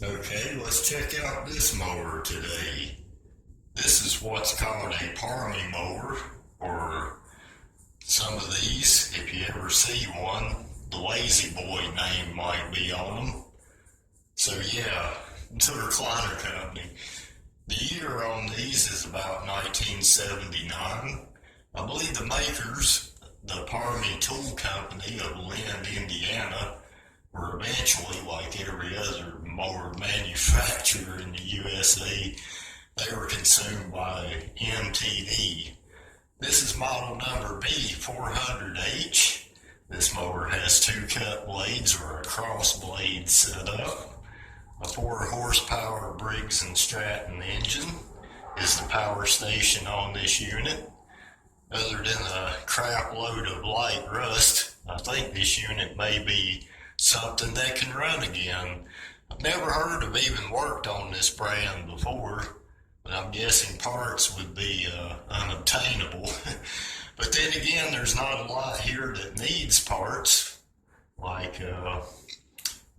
Okay, let's check out this mower today. This is what's called a Parmi mower, or some of these, if you ever see one, the Lazy Boy name might be on them. So yeah, it's a recliner company. The year on these is about 1979. I believe the makers, the Parmi Tool Company of Lynn, Indiana, were eventually, like every other mower manufacturer in the USA, they were consumed by MTD. This is model number B400H. This mower has two cut blades or a cross blade set up. A 4 horsepower Briggs & Stratton engine is the power station on this unit. Other than a crap load of light rust, I think this unit may be something that can run again. I've never heard of even worked on this brand before, but I'm guessing parts would be unobtainable. But then again, there's not a lot here that needs parts, like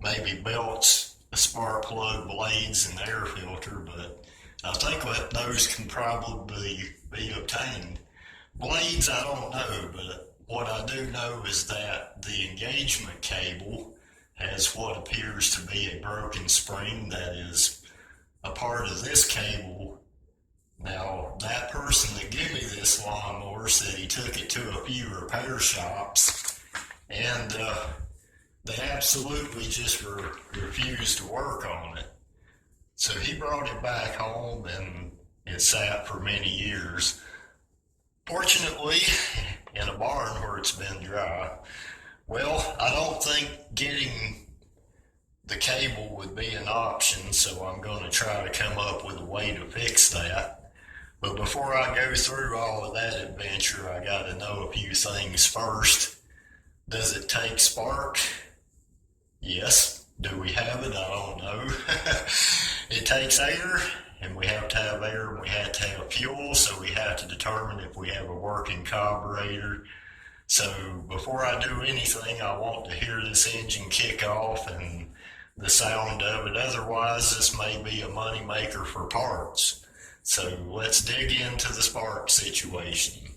maybe belts, a spark plug, blades, and air filter, but I think that those can probably be obtained. Blades, I don't know, but what I do know is that the engagement cable has what appears to be a broken spring that is a part of this cable. Now, that person that gave me this lawnmower said he took it to a few repair shops, and they absolutely just refused to work on it. So he brought it back home, and it sat for many years. Fortunately, in a barn where it's been dry. Well, I don't think getting the cable would be an option, so I'm going to try to come up with a way to fix that. But before I go through all of that adventure, I got to know a few things first. Does it take spark? Yes. Do we have it? I don't know. It takes air, and we have to have air, and we have to have fuel, so we have to determine if we have a working carburetor. So before I do anything, I want to hear this engine kick off and the sound of it. Otherwise, this may be a money maker for parts. So let's dig into the spark situation.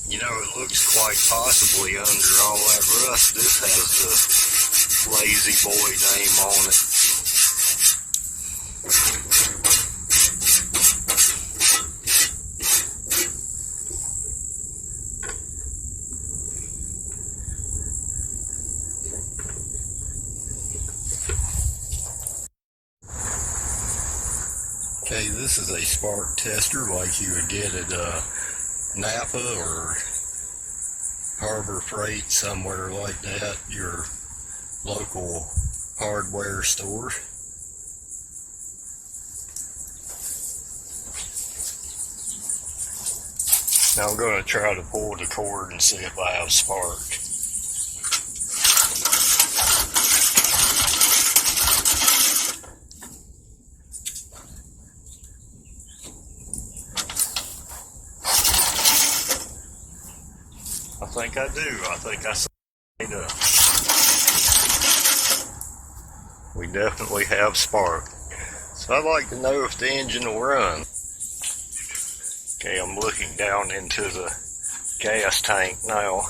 You know, it looks quite possibly under all that rust, this has the Lazy Boy name on it. Okay, this is a spark tester like you would get at Napa or Harbor Freight, somewhere like that, your local hardware store. Now I'm going to try to pull the cord and see if I have spark. I think I do. I think I made up. We definitely have spark. So I'd like to know if the engine will run. Okay, I'm looking down into the gas tank now.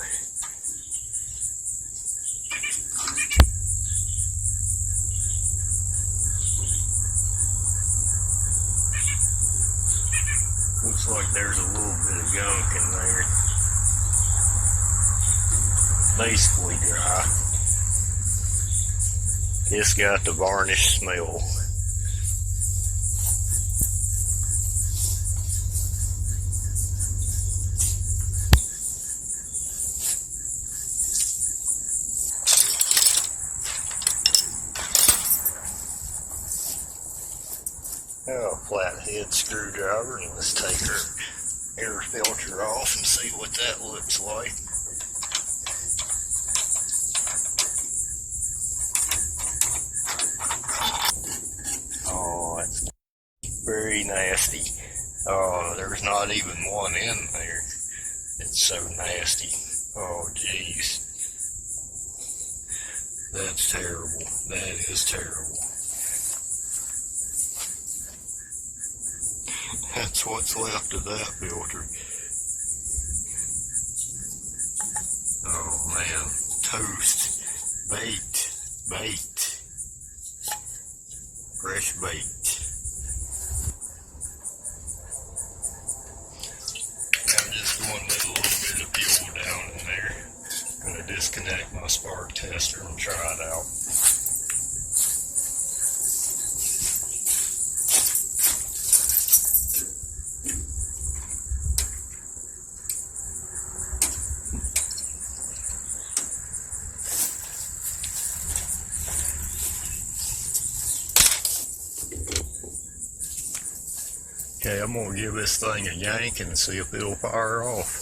Looks like there's a little bit of gunk in there. Basically dry. It's got the varnish smell. Oh, flathead. head screwdriver and let's take our air filter off and see what that looks like. Oh, that's very nasty. Oh, there's not even one in there. It's so nasty. Oh, jeez. That's terrible. That is terrible. That's what's left of that filter. Oh man, toast, baked, fresh baked. I'm just going to let a little bit of fuel down in there. I'm going to disconnect my spark tester and try it out. Okay, I'm going to give this thing a yank and see if it'll fire off.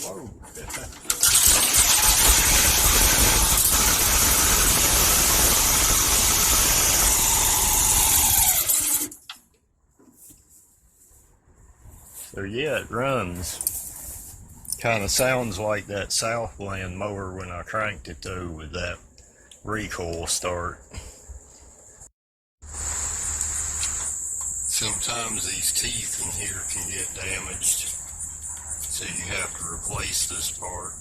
Whoa. So yeah, it runs. Kind of sounds like that Southland mower when I cranked it though with that recoil start. Sometimes these teeth in here can get damaged, so you have to replace this part.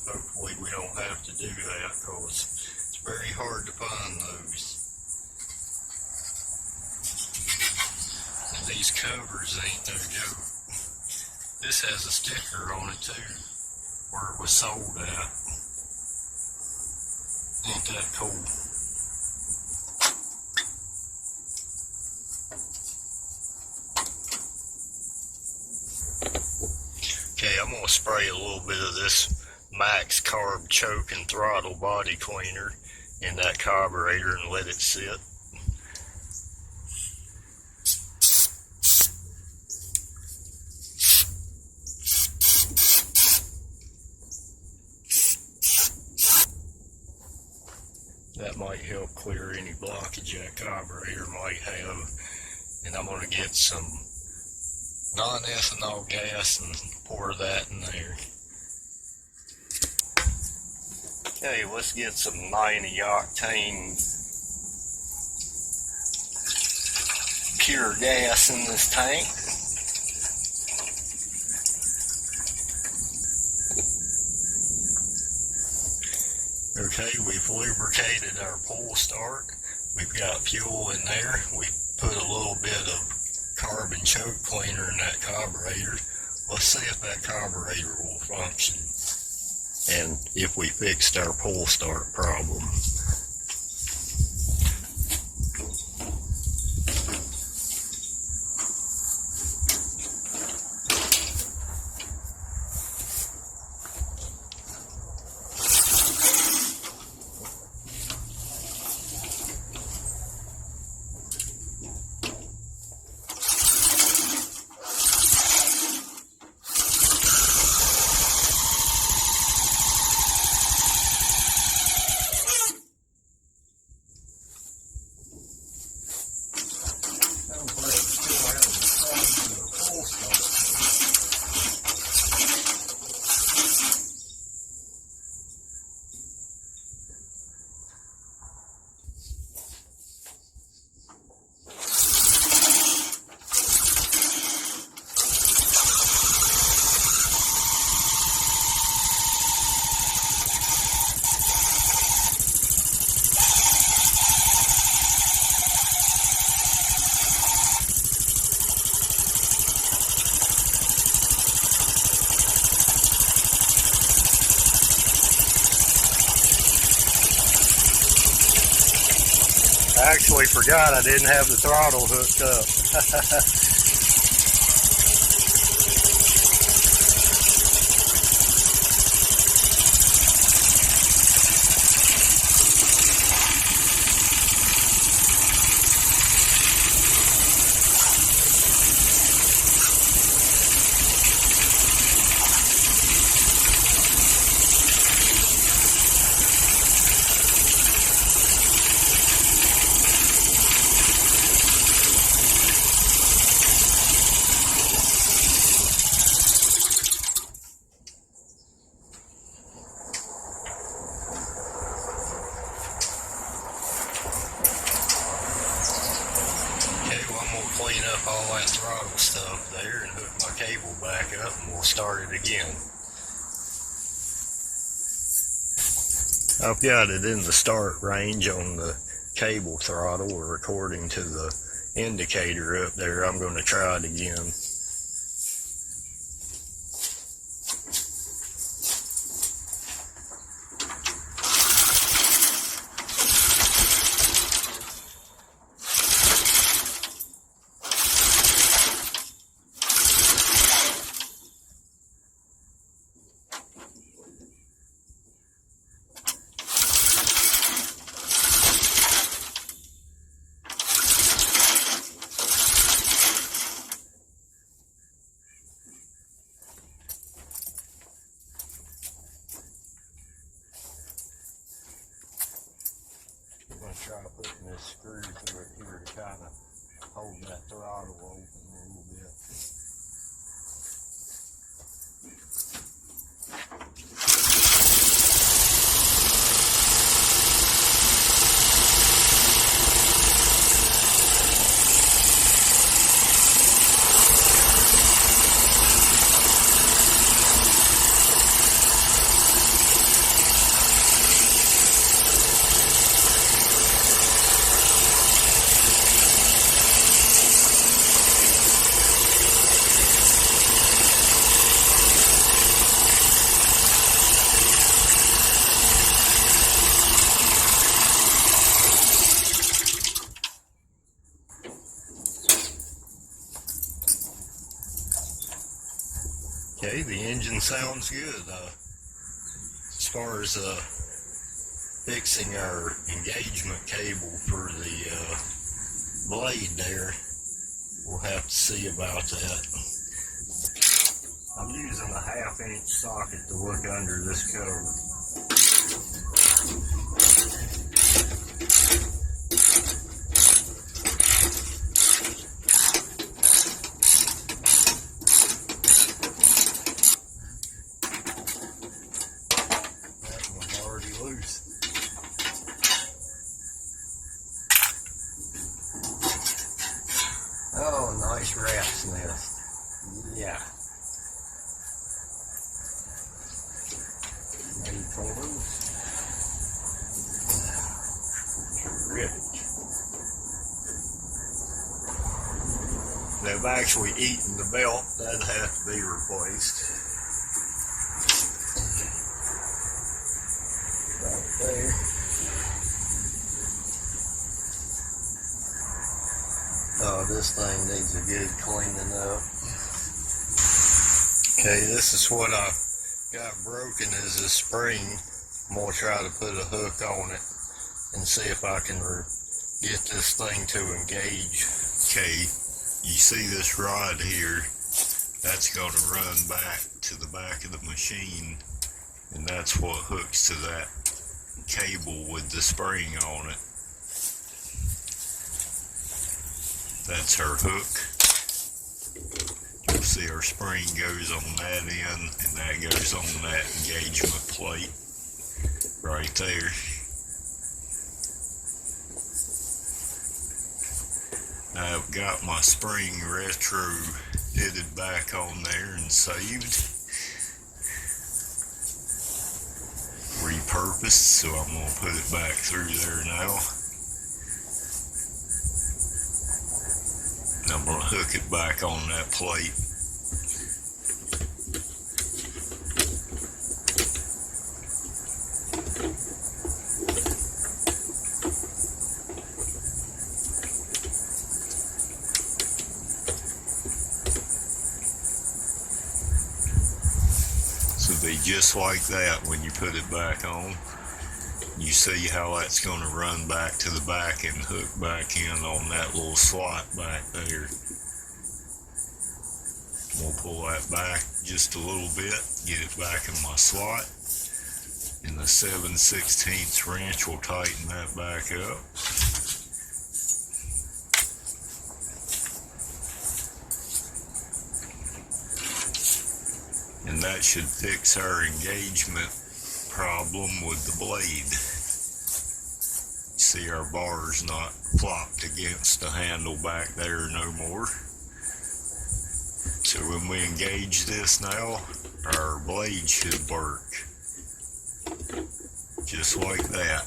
Hopefully we don't have to do that because it's very hard to find those. And these covers ain't no joke. This has a sticker on it too, where it was sold at. Ain't that cool? Okay, I'm gonna spray a little bit of this Max Carb Choke and Throttle Body Cleaner in that carburetor and let it sit. That might help clear any blockage that carburetor might have. And I'm going to get some non-ethanol gas and pour that in there. Okay, let's get some 90 octane pure gas in this tank. Okay, we've lubricated our pull start. We've got fuel in there. We put a little bit of carbon choke cleaner in that carburetor. Let's see if that carburetor will function and if we fixed our pull start problem. I actually forgot I didn't have the throttle hooked up. clean up all that throttle stuff there and hook my cable back up, and we'll start it again. I've got it in the start range on the cable throttle. We're recording to the indicator up there. I'm going to try it again. I'm going to try putting this screw through it here to kind of hold that throttle open a little bit. Okay, the engine sounds good. As far as fixing our engagement cable for the blade there, we'll have to see about that. I'm using a 1/2-inch socket to look under this cover. Loose. Oh, nice rat's nest. Yeah. Made for those. Terrific. They've actually eaten the belt. That'd have to be replaced. There. Oh, this thing needs a good cleaning up. Okay, this is what I got broken, is a spring. I'm going to try to put a hook on it and see if I can get this thing to engage. Okay, you see this rod here? That's going to run back to the back of the machine, and that's what hooks to that cable with the spring on it. That's our hook. You'll see our spring goes on that end, and that goes on that engagement plate right there. I've got my spring retro fitted back on there and saved. Repurposed, so I'm going to put it back through there now. And I'm going to hook it back on that plate. So they just like that when you put it back on. You see how that's going to run back to the back and hook back in on that little slot back there. We'll pull that back just a little bit, get it back in my slot, and the 7/16 wrench will tighten that back up. And that should fix our engagement problem with the blade. See see our bars not plopped against the handle back there no more. So when we engage this now, our blade should work. Just like that.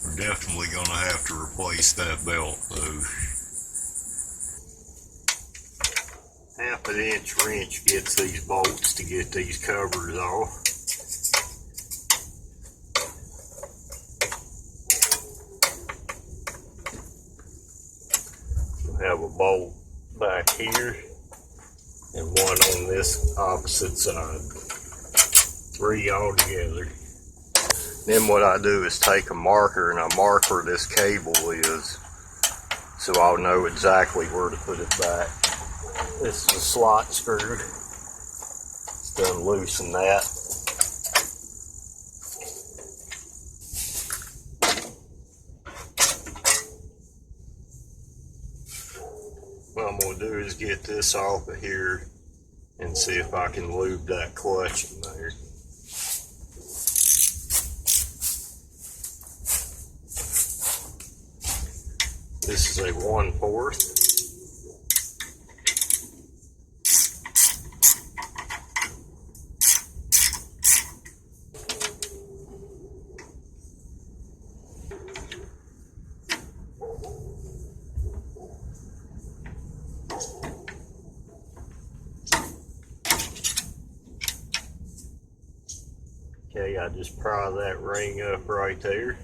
We're definitely going to have to replace that belt though. Half an inch wrench gets these bolts to get these covers off. We'll have a bolt back here and one on this opposite side. 3 altogether. Then what I do is take a marker and I mark where this cable is, so I'll know exactly where to put it back. This is a slot screw. It's done loosen that. What I'm going to do is get this off of here and see if I can lube that clutch in there. This is a 1/4. Okay, I just pry that ring up right there.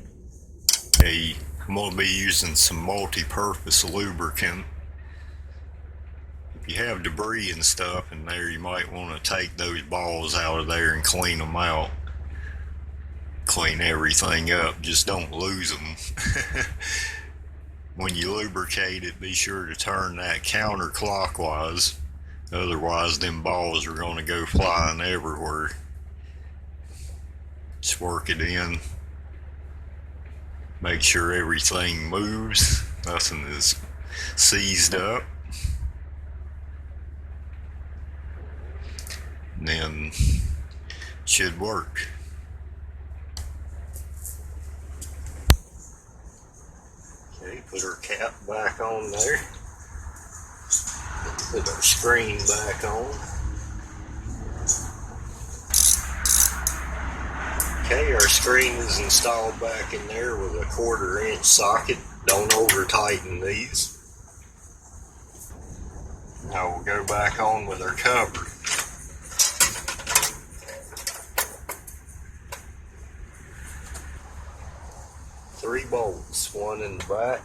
Hey, I'm going to be using some multi-purpose lubricant. If you have debris and stuff in there, you might want to take those balls out of there and clean them out. Clean everything up, just don't lose them. When you lubricate it, be sure to turn that counterclockwise. Otherwise, them balls are going to go flying everywhere. Just work it in. Make sure everything moves, nothing is seized up. And then it should work. Okay, put our cap back on there. Put our screen back on. Okay, our screen is installed back in there with a 1/4 inch socket. Don't over tighten these. Now we'll go back on with our cover. Three bolts, one in the back.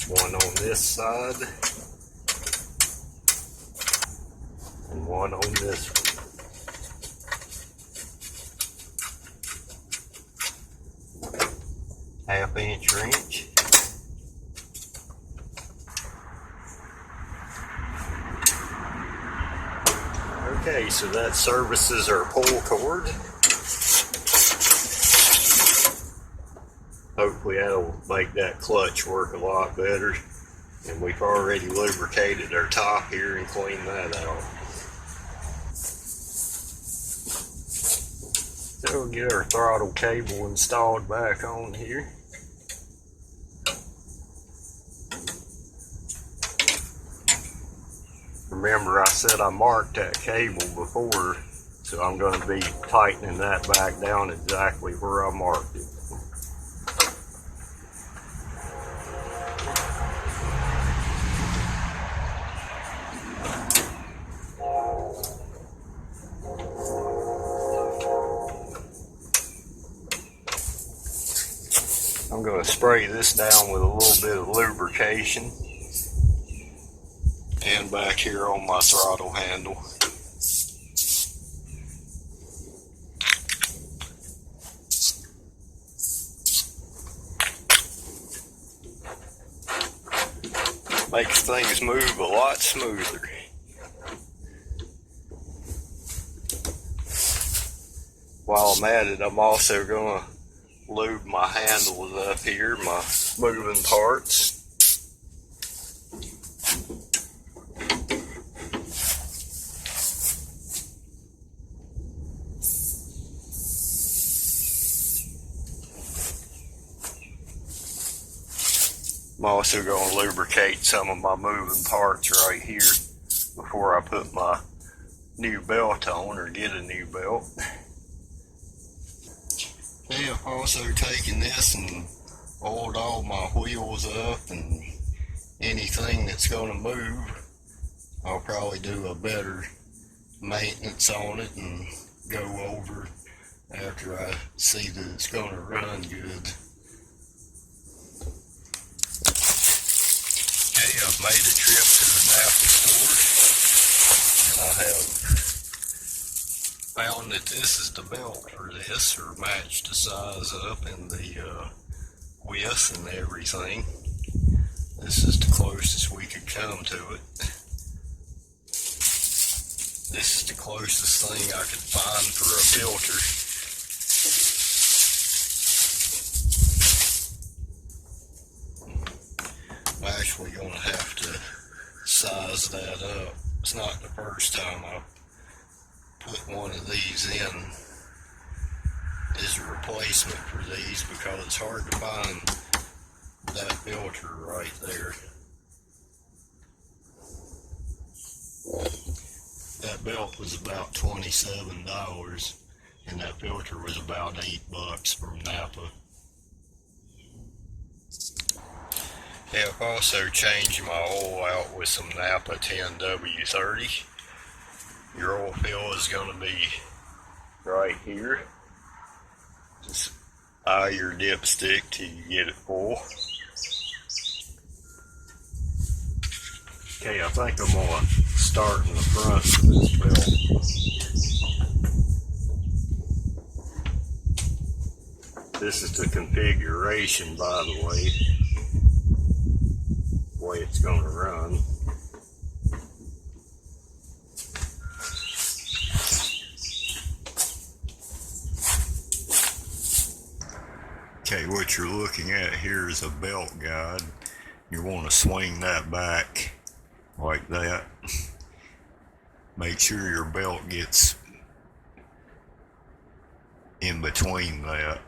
One on this side. And one on this one. Half-inch wrench. Okay, so that services our pull cord. Hopefully that'll make that clutch work a lot better. And we've already lubricated our top here and cleaned that out. So we'll get our throttle cable installed back on here. Remember, I said I marked that cable before, so I'm going to be tightening that back down exactly where I marked it. I'm going to spray this down with a little bit of lubrication. And back here on my throttle handle. Makes things move a lot smoother. While I'm at it, I'm also going to lube my handles up here, my moving parts. I'm also going to lubricate some of my moving parts right here before I put my new belt on or get a new belt. Okay, I've also taken this and oiled all my wheels up, and anything that's going to move, I'll probably do a better maintenance on it and go over after I see that it's going to run good. Okay, I've made a trip to the Napa store, and I have found that this is the belt for this, or matched the size up and the width and everything. This is the closest we could come to it. This is the closest thing I could find for a filter. I'm actually going to have to size that up. It's not the first time I put one of these in as a replacement for these, because it's hard to find that filter right there. That belt was about $27 and that filter was about $8 from Napa. Yeah, I've also changed my oil out with some Napa 10W30. Your oil fill is going to be right here. Just eye your dipstick till you get it full. Okay, I think I'm going to start in the front of this belt. This is the configuration, by the way it's going to run. Okay, what you're looking at here is a belt guide. You want to swing that back like that. Make sure your belt gets in between that.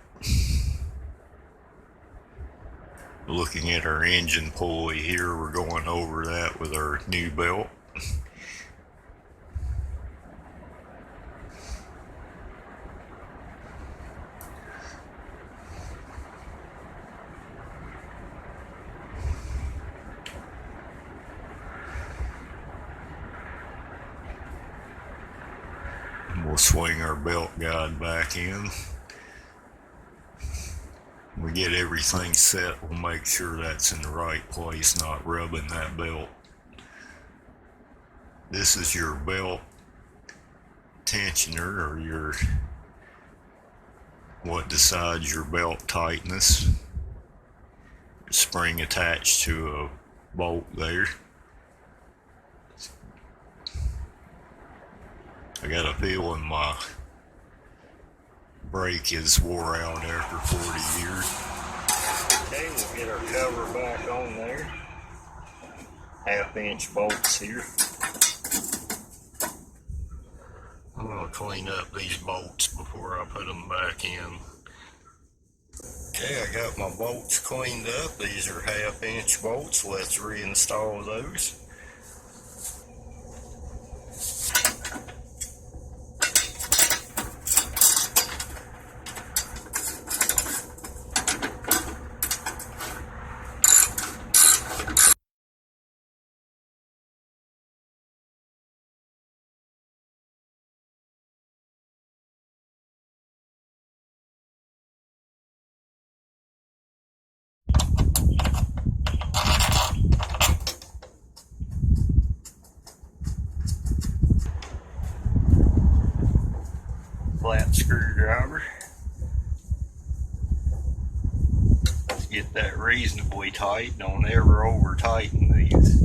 Looking at our engine pulley here, we're going over that with our new belt. We'll swing our belt guide back in. When we get everything set, we'll make sure that's in the right place, not rubbing that belt. This is your belt tensioner, or your what decides your belt tightness. Spring attached to a bolt there. I got a feeling my brake is wore out after 40 years. Okay, we'll get our cover back on there. 1/2-inch bolts here. I'm going to clean up these bolts before I put them back in. Okay, I got my bolts cleaned up. These are 1/2-inch bolts. Let's reinstall those. Flat screwdriver. Let's get that reasonably tight. Don't ever over tighten these.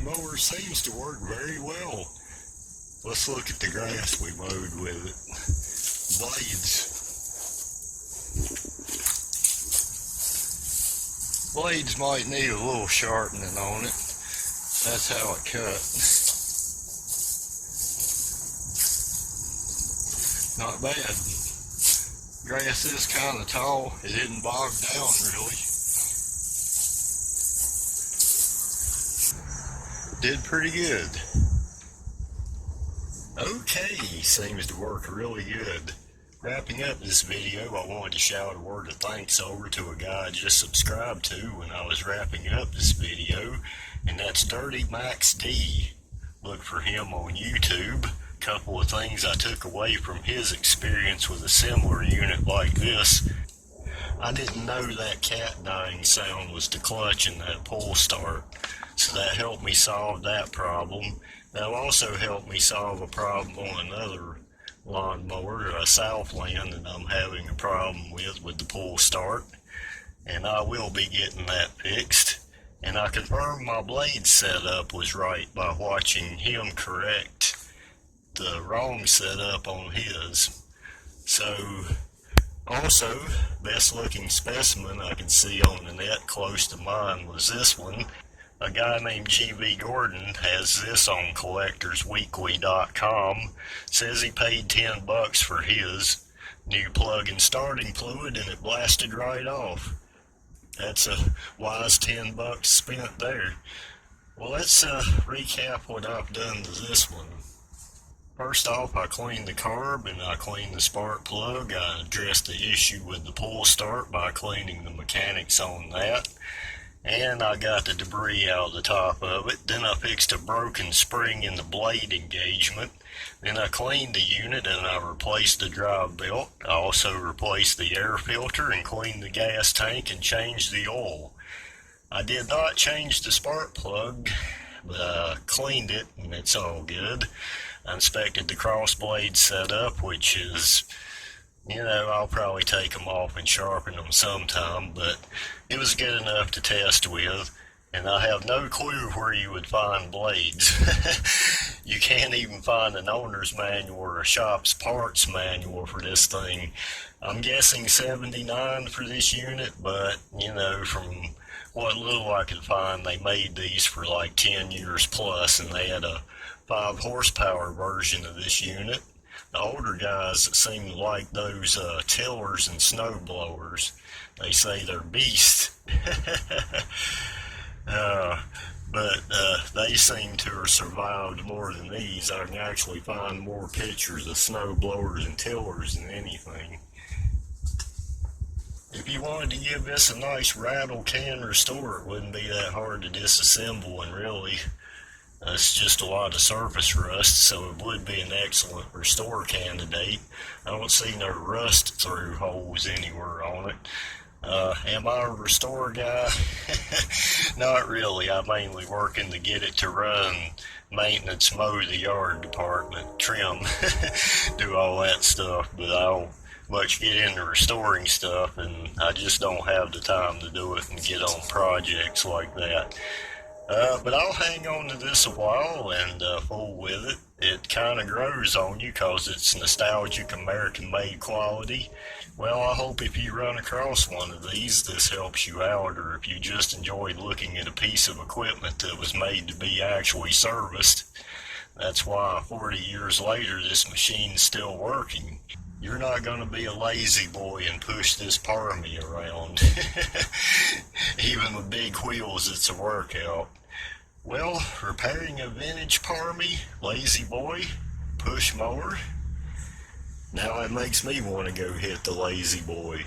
mower seems to work very well. Let's look at the grass we mowed with it. Blades might need a little sharpening on it. That's how it cut. Not bad. Grass is kind of tall. It didn't bog down really. Did pretty good. Okay, seems to work really good. Wrapping up this video, I wanted to shout a word of thanks over to a guy I just subscribed to when I was wrapping up this video, and that's Dirty Max D. Look for him on YouTube. Couple of things I took away from his experience with a similar unit like this. I didn't know that cat dying sound was the clutch in that pull start, so that helped me solve that problem. That also helped me solve a problem on another lawnmower, a Southland, that I'm having a problem with the pull start, and I will be getting that fixed. And I confirmed my blade setup was right by watching him correct the wrong setup on his. So, also, best looking specimen I could see on the net close to mine was this one. A guy named G.V. Gordon has this on collectorsweekly.com. Says he paid $10 for his new plug and starting fluid and it blasted right off. That's a wise $10 spent there. Well, let's recap what I've done to this one. First off, I cleaned the carb and I cleaned the spark plug. I addressed the issue with the pull start by cleaning the mechanics on that. And I got the debris out of the top of it. Then I fixed a broken spring in the blade engagement. Then I cleaned the unit and I replaced the drive belt. I also replaced the air filter and cleaned the gas tank and changed the oil. I did not change the spark plug, but I cleaned it and it's all good. I inspected the cross blade setup, which is, I'll probably take them off and sharpen them sometime, but it was good enough to test with, and I have no clue where you would find blades. You can't even find an owner's manual or a shop's parts manual for this thing. I'm guessing 79 for this unit, but, from what little I could find, they made these for like 10 years plus, and they had a 5 horsepower version of this unit. The older guys seem to like those tillers and snow blowers. They say they're beasts. But they seem to have survived more than these. I can actually find more pictures of snow blowers and tillers than anything. If you wanted to give this a nice rattle can restore, it wouldn't be that hard to disassemble, and really it's just a lot of surface rust, so it would be an excellent restore candidate. I don't see no rust through holes anywhere on it. Am I a restore guy? Not really. I'm mainly working to get it to run, maintenance, mow the yard department, trim, do all that stuff, but I don't much get into restoring stuff, and I just don't have the time to do it and get on projects like that. But I'll hang on to this a while and fool with it. It kind of grows on you because it's nostalgic American-made quality. Well, I hope if you run across one of these, this helps you out, or if you just enjoyed looking at a piece of equipment that was made to be actually serviced. That's why 40 years later, this machine's still working. You're not going to be a lazy boy and push this Parmi around. Even with big wheels, it's a workout. Well, repairing a vintage Parmi, lazy boy, push mower. Now it makes me want to go hit the lazy boy.